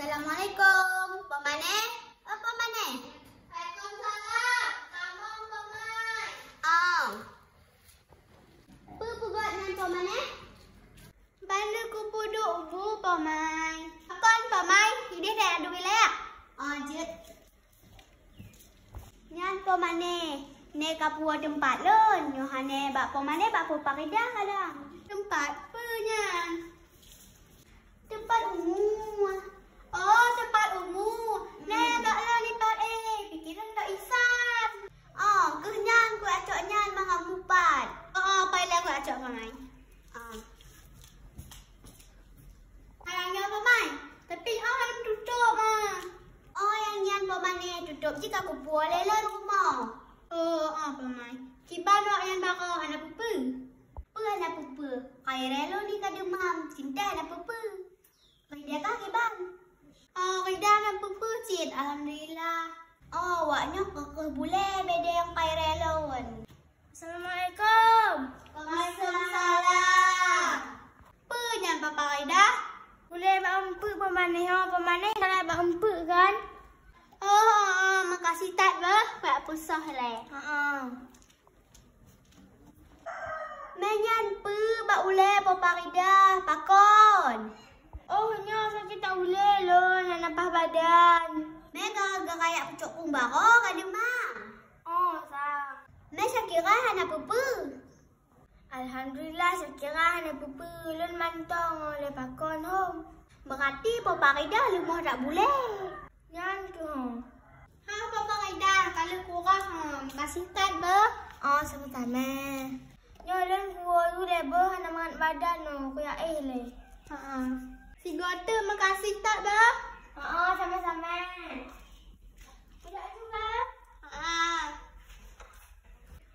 Assalamualaikum. Pamaneh? Apa maneh? Waalaikumsalam. Kamu paman. Apa buat dengan pamaneh? Bana ku puduk bu paman. Kon paman, dia dah ada wilayah. Jut. Nyan pamaneh. Ne kapua tempat lon. Yohane bak pamaneh bak paridah kadang. Tempat apa nyan? Tempat umum. Oh, tempat umum. Nah, taklah lipat pikiran tak isan. Kenyan ku acok nyan mangap mupat. Pailah ku acok mamai. Ayahnya apa mai? Tapi ayam tutup yang nyan paman ni tutup jika ku boleh lah rumah. Apa mai? Kiban wak yang bakal anak pupu. Anak pupu. Kaya relo ni kademam. Cinta anak pupu. Dia kah kiban? Rida anak pupu cid. Alhamdulillah. Waknya kekeh boleh beda yang kaya relon. Assalamualaikum. Waalaikumsalam. Apa yang Papa Rida? Boleh bak empuk pemanah. Pemanah kalau bak empuk kan? Makasih tak bah. Bak pusah lah. Menyan pe bak uleh Papa Rida. Pakon. Nya sakit tak boleh lon, nak napah badan. Mega agak kayak pucuk kumbaro kada mak. Sah. Me sakira hana pupu. Alhamdulillah sakira hana pupu lon mantong oleh pakon hom. Berarti Papa Rida lumah tak boleh. Nyan tu. Papa Rida kalau kurang kasih tat bah. Sama-sama. Nyolan gua tu lebo hana mangat badan kuya le. Si Gota makasih tak bah? Sama-sama. Tidak juga.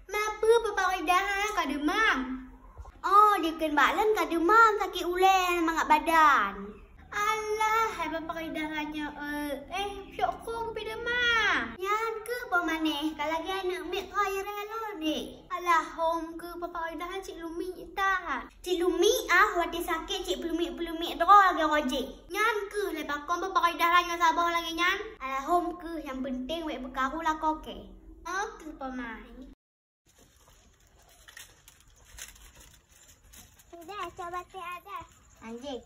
Kenapa Papa Rida kak demam? Dia kena balan kak demam sakit ulen mangap badan. Alah, Papa Rida hanya syok pergi demam. Yan ke pamaneh? Kalau lagi anak mek kaya rela ni. Alah, home ke Papa Rida cik Lumi tak? Cik Lumi wati sakit cik pelumik terus lagi rojek. Nyan ke lepas kon Papa Rida hanya sabar lagi nyan? Alah, home ke yang penting wek berkaru lah kau ke. Ke pamaneh. Sudah, coba teh ada. Anjing.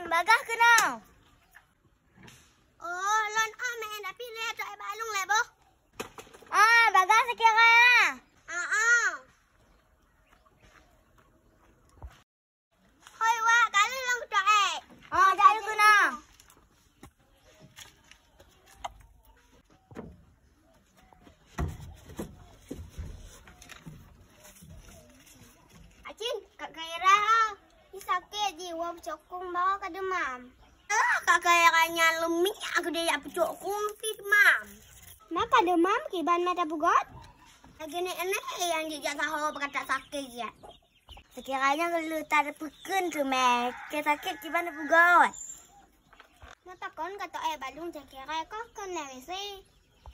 Bagah ke nau? Lon main tapi lihat tak balung le boh. Bagah sekira. Hoi wak, kali long tak dah ke nau. Acin, Kak Kaira sakit jiwa pecokong bawa ke demam. Kak kayaknya lemik aku dia pecokong ti demam. Maka demam kiban mata bugot? Lagi enak yang dia tahu berkata sakit ya. Sekiranya kalau tak ada peken tu mek, sakit kiban bugot. Mata kon kata balung sekira kau kon lewisi.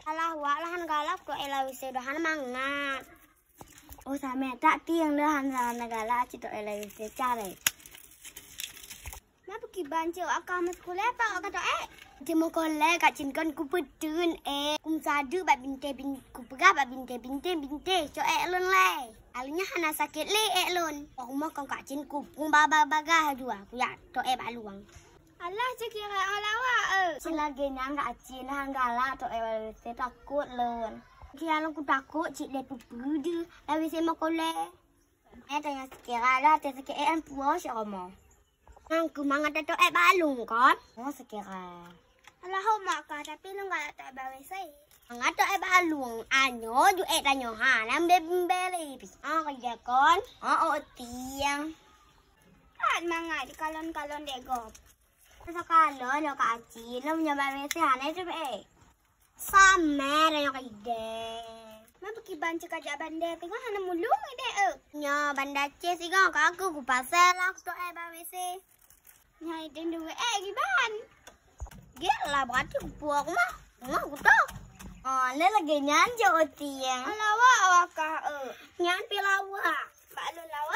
Alah wak lahan galap tu lewisi dahan mangat. Sama tak tiang dahan galap cito lewisi cari. Kenapa kiban cik akak masuk sekolah apa kata Cuma kolek kat cinkon ku pedun kum sadu bat binte ku pegah bat binte cok lon le. Alunya hana sakit le lon. Rumah kau kat cin ku pung bagah jua. Ku ya to baluang. Alah cik kira lawa Selagi nang kat cin hang galak to saya takut lon. Kira lon ku takut cik de pupu de. Lawi saya mau kolek. Tanya sekira lah sakit puas ya kamu. Nang kumangat tu balung kan? Sekira. Alah mak tapi lu enggak tak bawa saya. Enggak tu balung. Anyo ju tanyo nam bembeli. Kerja kon. Tiang. Kan mangat kalon-kalon degop. Sekalon yo kaci, lu nyoba saya hanai tu Sama yo kaide. Mama kiban cek aja bandar tengok hana mulung Nya bandar ce siga aku ku pasal lah tu bawa saya. Nyai den dua giban. Gila berarti puak mah. Aku tahu. Oh, le lagi nyan je oti yang. Lawa awak nyan pi lawa. Pak lu lawa